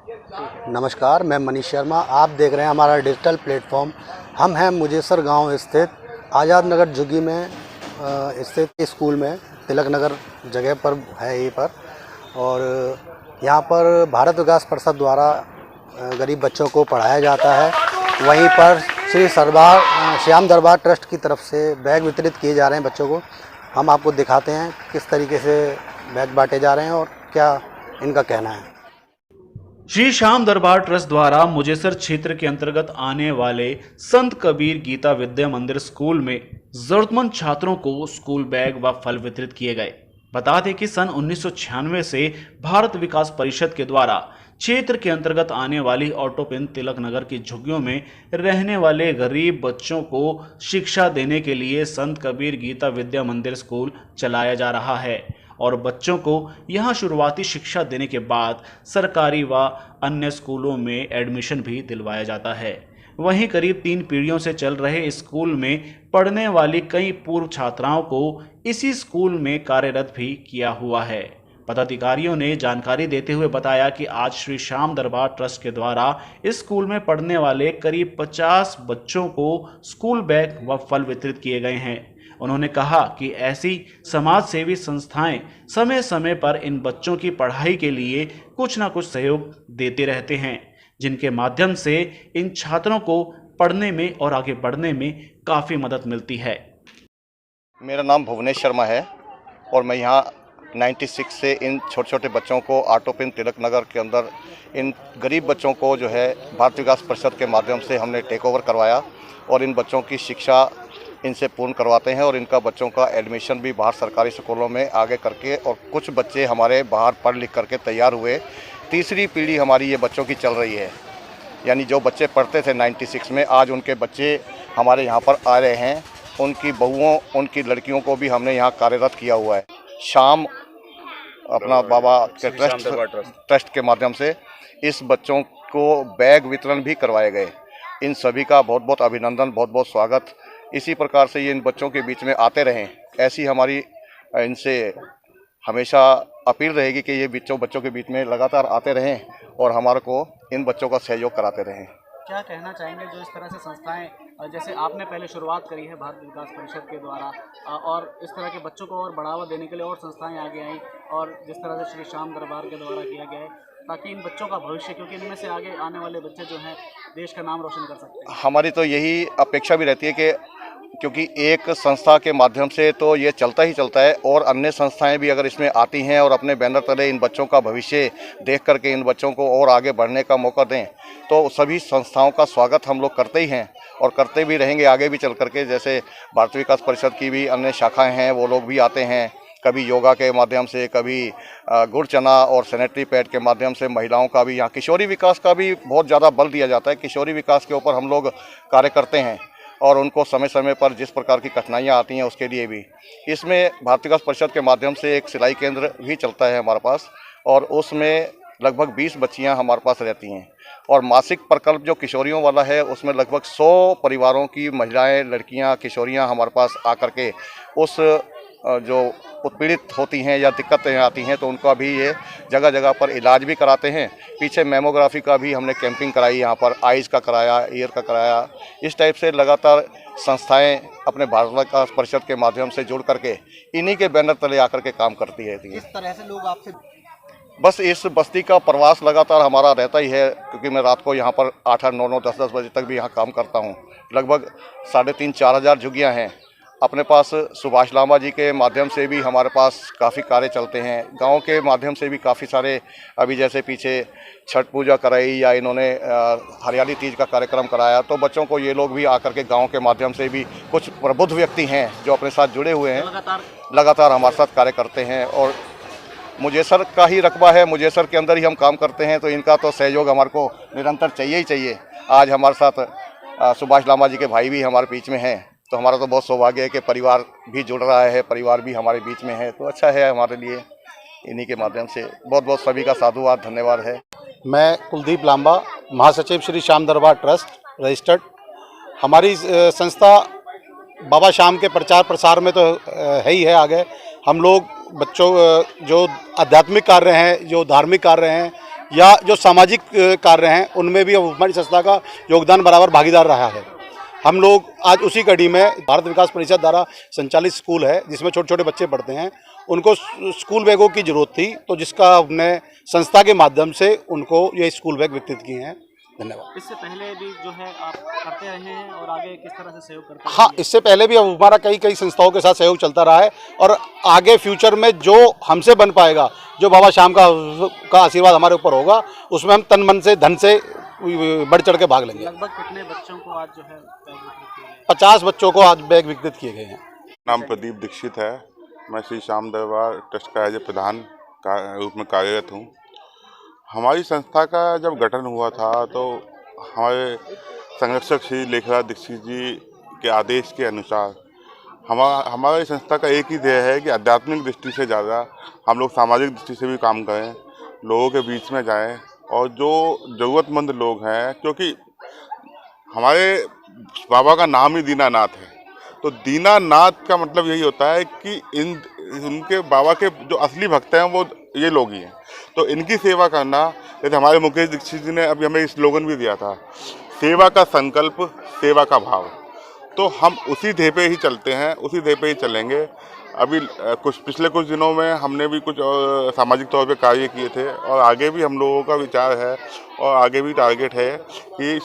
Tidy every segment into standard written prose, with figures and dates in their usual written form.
नमस्कार, मैं मनीष शर्मा। आप देख रहे हैं हमारा डिजिटल प्लेटफॉर्म। हम हैं मुजेसर गांव स्थित आज़ाद नगर झुग्गी में स्थित स्कूल में, तिलक नगर जगह पर है यहीं पर। और यहाँ पर भारत विकास परिषद द्वारा गरीब बच्चों को पढ़ाया जाता है। वहीं पर श्री श्याम दरबार ट्रस्ट की तरफ से बैग वितरित किए जा रहे हैं बच्चों को। हम आपको दिखाते हैं किस तरीके से बैग बांटे जा रहे हैं और क्या इनका कहना है। श्री श्याम दरबार ट्रस्ट द्वारा मुजेसर क्षेत्र के अंतर्गत आने वाले संत कबीर गीता विद्या मंदिर स्कूल में जरूरतमंद छात्रों को स्कूल बैग व फल वितरित किए गए। बता दें कि सन 1996 से भारत विकास परिषद के द्वारा क्षेत्र के अंतर्गत आने वाली ऑटोपिन तिलक नगर की झुग्गियों में रहने वाले गरीब बच्चों को शिक्षा देने के लिए संत कबीर गीता विद्या मंदिर स्कूल चलाया जा रहा है और बच्चों को यहां शुरुआती शिक्षा देने के बाद सरकारी व अन्य स्कूलों में एडमिशन भी दिलवाया जाता है। वहीं करीब 3 पीढ़ियों से चल रहे इस स्कूल में पढ़ने वाली कई पूर्व छात्राओं को इसी स्कूल में कार्यरत भी किया हुआ है। पदाधिकारियों ने जानकारी देते हुए बताया कि आज श्री श्याम दरबार ट्रस्ट के द्वारा इस स्कूल में पढ़ने वाले करीब 50 बच्चों को स्कूल बैग व फल वितरित किए गए हैं। उन्होंने कहा कि ऐसी समाज सेवी संस्थाएं समय समय पर इन बच्चों की पढ़ाई के लिए कुछ न कुछ सहयोग देते रहते हैं, जिनके माध्यम से इन छात्रों को पढ़ने में और आगे बढ़ने में काफ़ी मदद मिलती है। मेरा नाम भुवनेश शर्मा है और मैं यहाँ 96 से इन छोटे छोटे बच्चों को ऑटोपिन तिलक नगर के अंदर इन गरीब बच्चों को जो है भारत विकास परिषद के माध्यम से हमने टेक ओवर करवाया और इन बच्चों की शिक्षा इनसे पूर्ण करवाते हैं और इनका बच्चों का एडमिशन भी बाहर सरकारी स्कूलों में आगे करके, और कुछ बच्चे हमारे बाहर पढ़ लिख करके तैयार हुए। तीसरी पीढ़ी हमारी ये बच्चों की चल रही है, यानी जो बच्चे पढ़ते थे 96 में, आज उनके बच्चे हमारे यहाँ पर आ रहे हैं। उनकी बहुओं, उनकी लड़कियों को भी हमने यहाँ कार्यरत किया हुआ है। शाम अपना बाबा के ट्रस्ट के माध्यम से इस बच्चों को बैग वितरण भी करवाए गए। इन सभी का बहुत बहुत अभिनंदन, बहुत बहुत स्वागत। इसी प्रकार से ये इन बच्चों के बीच में आते रहें, ऐसी हमारी इनसे हमेशा अपील रहेगी कि ये बच्चों के बीच में लगातार आते रहें और हमारे को इन बच्चों का सहयोग कराते रहें। क्या कहना चाहेंगे जो इस तरह से संस्थाएं, जैसे आपने पहले शुरुआत करी है भारत विकास परिषद के द्वारा, और इस तरह के बच्चों को और बढ़ावा देने के लिए और संस्थाएं आगे आई, और जिस तरह से श्री श्याम दरबार के द्वारा किया गया है, ताकि इन बच्चों का भविष्य, क्योंकि इनमें से आगे आने वाले बच्चे जो हैं देश का नाम रोशन कर सकते हैं। हमारी तो यही अपेक्षा भी रहती है कि क्योंकि एक संस्था के माध्यम से तो ये चलता ही चलता है, और अन्य संस्थाएं भी अगर इसमें आती हैं और अपने बैनर तले इन बच्चों का भविष्य देख करके इन बच्चों को और आगे बढ़ने का मौका दें, तो सभी संस्थाओं का स्वागत हम लोग करते ही हैं और करते भी रहेंगे आगे भी चल करके। जैसे भारत विकास परिषद की भी अन्य शाखाएं हैं, वो लोग भी आते हैं, कभी योगा के माध्यम से, कभी गुड़ चना और सैनिटरी पैड के माध्यम से। महिलाओं का भी, यहाँ किशोरी विकास का भी बहुत ज़्यादा बल दिया जाता है। किशोरी विकास के ऊपर हम लोग कार्य करते हैं और उनको समय समय पर जिस प्रकार की कठिनाइयाँ आती हैं उसके लिए भी। इसमें भारत विकास परिषद के माध्यम से एक सिलाई केंद्र भी चलता है हमारे पास, और उसमें लगभग 20 बच्चियाँ हमारे पास रहती हैं। और मासिक प्रकल्प जो किशोरियों वाला है, उसमें लगभग 100 परिवारों की महिलाएं, लड़कियां, किशोरियां हमारे पास आकर के उस जो उत्पीड़ित होती हैं या दिक्कतें आती हैं, तो उनका भी ये जगह जगह पर इलाज भी कराते हैं। पीछे मेमोग्राफी का भी हमने कैंपिंग कराई, यहाँ पर आइज़ का कराया, ईयर का कराया। इस टाइप से लगातार संस्थाएं अपने भारत विकास परिषद के माध्यम से जुड़ करके इन्हीं के बैनर तले आकर के काम करती है। इस तरह से लोग आपसे, बस इस बस्ती का प्रवास लगातार हमारा रहता ही है, क्योंकि मैं रात को यहाँ पर 8-8, 9-9, 10-10 बजे तक भी यहाँ काम करता हूँ। लगभग 3,500-4 हज़ार झुग्गियाँ हैं अपने पास। सुभाष लांबा जी के माध्यम से भी हमारे पास काफ़ी कार्य चलते हैं। गांव के माध्यम से भी काफ़ी सारे, अभी जैसे पीछे छठ पूजा कराई या इन्होंने हरियाली तीज का कार्यक्रम कराया, तो बच्चों को ये लोग भी आकर के गांव के माध्यम से भी, कुछ प्रबुद्ध व्यक्ति हैं जो अपने साथ जुड़े हुए हैं, लगातार हमारे साथ कार्य करते हैं। और मुजेसर का ही रकबा है, मुजेसर के अंदर ही हम काम करते हैं, तो इनका तो सहयोग हमारे को निरंतर चाहिए ही चाहिए। आज हमारे साथ सुभाष लांबा जी के भाई भी हमारे बीच में हैं, तो हमारा तो बहुत सौभाग्य है कि परिवार भी जुड़ रहा है, परिवार भी हमारे बीच में है, तो अच्छा है हमारे लिए। इन्हीं के माध्यम से बहुत बहुत सभी का साधुवाद, धन्यवाद है। मैं कुलदीप लांबा, महासचिव श्री श्याम दरबार ट्रस्ट रजिस्टर्ड। हमारी संस्था बाबा श्याम के प्रचार प्रसार में तो है ही है आगे। हम लोग बच्चों जो आध्यात्मिक कार्य हैं, जो धार्मिक कार्य हैं, या जो सामाजिक कार्य हैं उनमें भी हमारी संस्था का योगदान बराबर भागीदार रहा है। हम लोग आज उसी कड़ी में भारत विकास परिषद द्वारा संचालित स्कूल है जिसमें छोटे छोटे बच्चे पढ़ते हैं, उनको स्कूल बैगों की ज़रूरत थी, तो जिसका हमने संस्था के माध्यम से उनको ये स्कूल बैग वितरित किए हैं। धन्यवाद। इससे पहले भी जो है आप करते रहे हैं और आगे किस तरह से सहयोग करते हैं? हाँ, इससे पहले भी हमारा कई संस्थाओं के साथ सहयोग चलता रहा है और आगे फ्यूचर में जो हमसे बन पाएगा, जो बाबा श्याम का आशीर्वाद हमारे ऊपर होगा, उसमें हम तन मन से धन से बढ़ चढ़ के भाग लेंगे। लगभग कितने बच्चों को आज जो है बैग वितरित किए गए? 50 बच्चों को आज बैग वितरित किए गए हैं। नाम प्रदीप दीक्षित है। मैं श्री श्याम दरबार ट्रस्ट का एज ए प्रधान का रूप में कार्यरत हूँ। हमारी संस्था का जब गठन हुआ था तो हमारे संरक्षक श्री लेखराज दीक्षित जी के आदेश के अनुसार हमारी संस्था का एक ही ध्येय है कि आध्यात्मिक दृष्टि से ज़्यादा हम लोग सामाजिक दृष्टि से भी काम करें, लोगों के बीच में जाएं और जो ज़रूरतमंद लोग हैं, क्योंकि हमारे बाबा का नाम ही दीनानाथ है, तो दीनानाथ का मतलब यही होता है कि उनके बाबा के जो असली भक्त हैं वो ये लोग ही हैं। तो इनकी सेवा करना, जैसे हमारे मुकेश दीक्षित जी ने अभी हमें स्लोगन भी दिया था, सेवा का संकल्प सेवा का भाव, तो हम उसी ध्येय पे ही चलते हैं, उसी ध्येय पे ही चलेंगे। अभी पिछले कुछ दिनों में हमने भी कुछ सामाजिक तौर पे कार्य किए थे और आगे भी हम लोगों का विचार है और आगे भी टारगेट है कि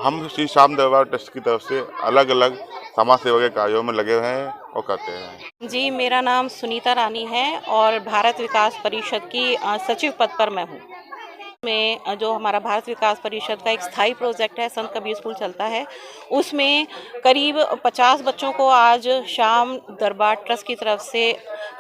हम श्री श्याम दरबार ट्रस्ट की तरफ से अलग अलग समाज सेवा के कार्यों में लगे हुए हैं और करते हैं। जी, मेरा नाम सुनीता रानी है और भारत विकास परिषद की सचिव पद पर मैं हूँ। में जो हमारा भारत विकास परिषद का एक स्थायी प्रोजेक्ट है, संत कबीर स्कूल चलता है, उसमें करीब 50 बच्चों को आज श्याम दरबार ट्रस्ट की तरफ से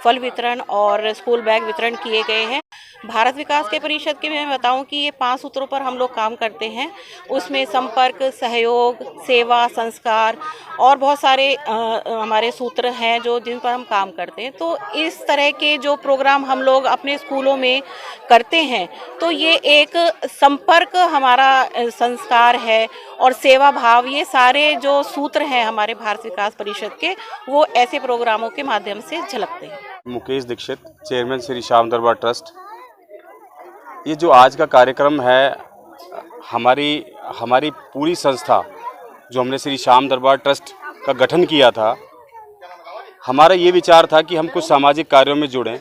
फल वितरण और स्कूल बैग वितरण किए गए हैं। भारत विकास के परिषद के मैं बताऊं कि ये 5 सूत्रों पर हम लोग काम करते हैं। उसमें संपर्क, सहयोग, सेवा, संस्कार और बहुत सारे हमारे सूत्र हैं जो जिन पर हम काम करते हैं। तो इस तरह के जो प्रोग्राम हम लोग अपने स्कूलों में करते हैं, तो ये एक संपर्क हमारा संस्कार है और सेवा भाव, ये सारे जो सूत्र हैं हमारे भारत विकास परिषद के, वो ऐसे प्रोग्रामों के माध्यम से झलकते हैं। मुकेश दीक्षित, चेयरमैन श्री श्याम दरबार ट्रस्ट। ये जो आज का कार्यक्रम है, हमारी पूरी संस्था जो हमने श्री श्याम दरबार ट्रस्ट का गठन किया था, हमारा ये विचार था कि हम कुछ सामाजिक कार्यों में जुड़ें,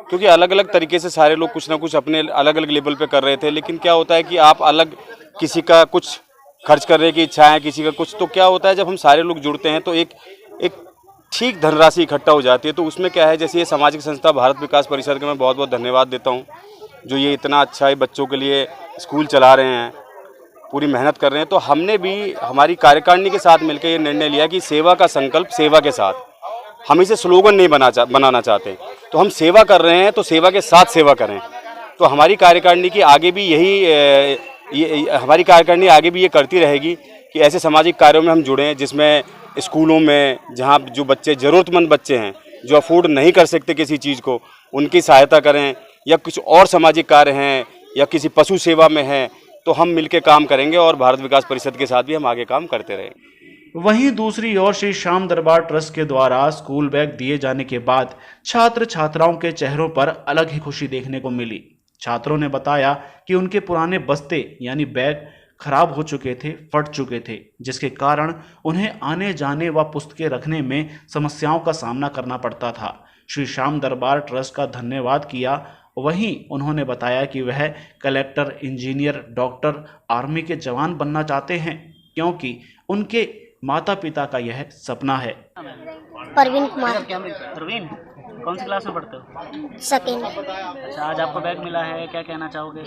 क्योंकि अलग अलग तरीके से सारे लोग कुछ ना कुछ अपने अलग अलग लेवल पे कर रहे थे। लेकिन क्या होता है कि आप अलग, किसी का कुछ खर्च करने की इच्छा है, किसी का कुछ, तो क्या होता है जब हम सारे लोग जुड़ते हैं तो एक ठीक धनराशि इकट्ठा हो जाती है। तो उसमें क्या है, जैसे ये सामाजिक संस्था भारत विकास परिषद का मैं बहुत बहुत धन्यवाद देता हूँ, जो ये इतना अच्छा है बच्चों के लिए स्कूल चला रहे हैं, पूरी मेहनत कर रहे हैं। तो हमने भी हमारी कार्यकारिणी के साथ मिलकर ये निर्णय लिया कि सेवा का संकल्प सेवा के साथ, हम इसे स्लोगन नहीं बनाना चाहते, तो हम सेवा कर रहे हैं तो सेवा के साथ सेवा करें। तो हमारी कार्यकारिणी की आगे भी हमारी कार्यकारिणी आगे भी ये करती रहेगी कि ऐसे सामाजिक कार्यों में हम जुड़ें, जिसमें स्कूलों में जहाँ जो बच्चे ज़रूरतमंद बच्चे हैं, जो अफोर्ड नहीं कर सकते किसी चीज़ को, उनकी सहायता करें, या कुछ और सामाजिक कार्य हैं या किसी पशु सेवा में हैं, तो हम मिलकर काम करेंगे और भारत विकास परिषद के साथ भी हम आगे काम करते रहेंगे। वहीं दूसरी ओर श्री श्याम दरबार ट्रस्ट के द्वारा स्कूल बैग दिए जाने के बाद छात्र छात्राओं के चेहरों पर अलग ही खुशी देखने को मिली। छात्रों ने बताया कि उनके पुराने बस्ते यानी बैग खराब हो चुके थे, फट चुके थे, जिसके कारण उन्हें आने जाने व पुस्तकें रखने में समस्याओं का सामना करना पड़ता था। श्री श्याम दरबार ट्रस्ट का धन्यवाद किया। वहीं उन्होंने बताया कि वह कलेक्टर, इंजीनियर, डॉक्टर, आर्मी के जवान बनना चाहते हैं, क्योंकि उनके माता पिता का यह सपना है। परवीन कुमार। प्रवीण, कौन सी क्लास में पढ़ते हो? सेकेंड। अच्छा, आज आपको बैग मिला है, क्या कहना चाहोगे?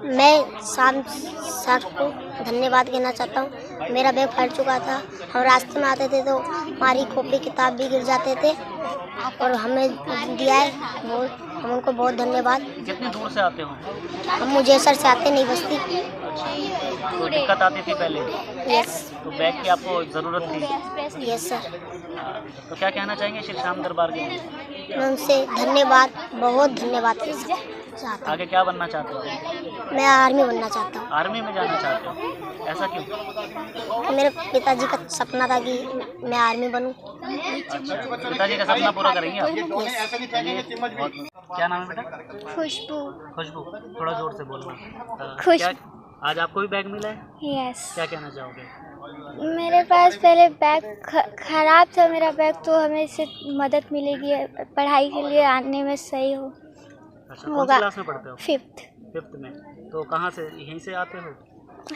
मैं शाम सर को धन्यवाद कहना चाहता हूँ। मेरा बैग फट चुका था, हम रास्ते में आते थे तो हमारी कॉपी किताब भी गिर जाते थे और हमें दिया है, हम उनको बहुत धन्यवाद। कितनी दूर से आते हो? हम मुजेसर से आते, नहीं बस्ती। तो दिक्कत आती थी पहले? यस। तो बैग की आपको ज़रूरत थी? Yes sir. तो क्या कहना चाहेंगे श्री श्याम दरबार के? मैं उनसे धन्यवाद, बहुत धन्यवाद चाहता हूँ। आगे क्या बनना चाहते हो? मैं आर्मी बनना चाहता हूँ। आर्मी में जाना चाहते हो? ऐसा क्यों? मेरे पिताजी का सपना था कि मैं आर्मी बनूं। अच्छा, पिताजी का सपना पूरा करेंगे आप? यस। क्या नाम है बेटा? खुशबू। खुशबू, थोड़ा जोर से बोलना। खुश- आज आपको भी बैग मिला है? यस। क्या कहना चाहोगे? मेरे पास पहले बैग खराब था मेरा बैग, तो हमें इससे मदद मिलेगी पढ़ाई के लिए आने में सही हो अच्छा, कौन सी होगा। क्लास में पढ़ते हो? 5th। 5th में। तो कहाँ से, यहीं से आते हो?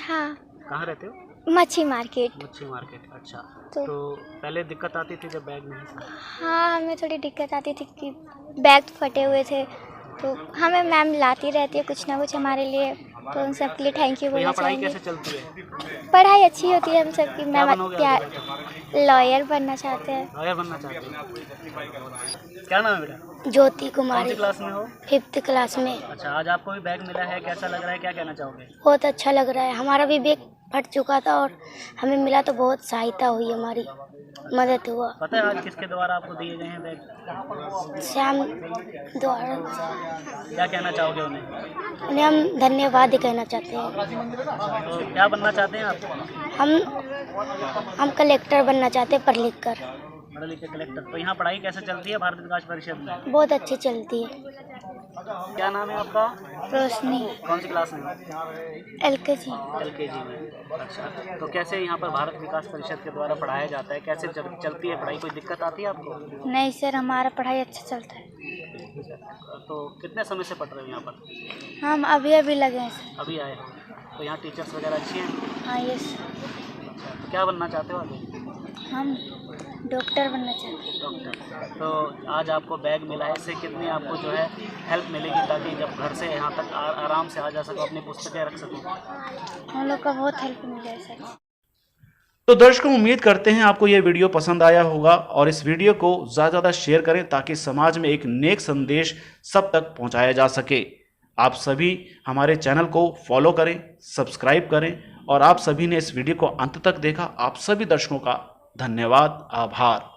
हाँ, कहाँ रहते हो? मच्छी मार्केट। मच्छी मार्केट। अच्छा, तो पहले दिक्कत आती थी जब बैग नहीं था? हाँ, हमें थोड़ी दिक्कत आती थी कि बैग फटे हुए थे, तो हमें मैम लाती रहती है कुछ ना कुछ हमारे लिए, तो उन सब के लिए थैंक यू तो बोलना यहाँ पढ़ाई चाहेंगे। कैसे चलती है? पढ़ाई अच्छी होती है हम सबकी। क्या मैम बनोगे क्या आगे बेटा? लॉयर बनना चाहते हैं। लॉयर बनना चाहते हो? क्या नाम है बेटा? ज्योति कौन सी कुमारी, क्लास में हो? 5th क्लास में। अच्छा, आज आपको भी बैग मिला है, कैसा लग रहा है, क्या कहना चाहोगे? बहुत अच्छा लग रहा है। हमारा भी बैग फट चुका था और हमें मिला तो बहुत सहायता हुई, हमारी मदद हुआ। पता है आज किसके द्वारा आपको दिए गए हैं बैग? श्याम द्वारा। क्या कहना चाहोगे उन्हें? उन्हें हम धन्यवाद ही कहना चाहते हैं। तो क्या बनना चाहते हैं आप? हम कलेक्टर बनना चाहते हैं, पढ़ लिख कर। पढ़े लिखे कलेक्टर। तो यहाँ पढ़ाई कैसे चलती है भारत विकास परिषद में? बहुत अच्छी चलती है। क्या नाम है आपका? रोशनी। कौन सी क्लास में? LKG। LKG में। अच्छा, तो कैसे यहाँ पर भारत विकास परिषद के द्वारा पढ़ाया जाता है, कैसे चलती है पढ़ाई, कोई दिक्कत आती है आपको? नहीं सर, हमारा पढ़ाई अच्छा चलता है। तो कितने समय से पढ़ रहे हो यहाँ पर? हम अभी अभी लगे हैं सर। अभी आए हो? तो यहाँ टीचर्स वगैरह अच्छी हैं? हाँ यस। अच्छा, तो क्या बनना चाहते हो आगे? हम डॉक्टर बनना चाहते हैं। डॉक्टर। तो आज आपको बैग मिला है, इससे कितनी आपको जो है हेल्प मिलेगी, ताकि जब घर से यहाँ तक आराम से आ जा सको, अपनी पुस्तकें रख सको? हम लोग का बहुत हेल्प मिला है सर। तो दर्शकों, उम्मीद करते हैं आपको यह वीडियो पसंद आया होगा और इस वीडियो को ज़्यादा से ज़्यादा शेयर करें ताकि समाज में एक नेक संदेश सब तक पहुंचाया जा सके। आप सभी हमारे चैनल को फॉलो करें, सब्सक्राइब करें और आप सभी ने इस वीडियो को अंत तक देखा, आप सभी दर्शकों का धन्यवाद, आभार।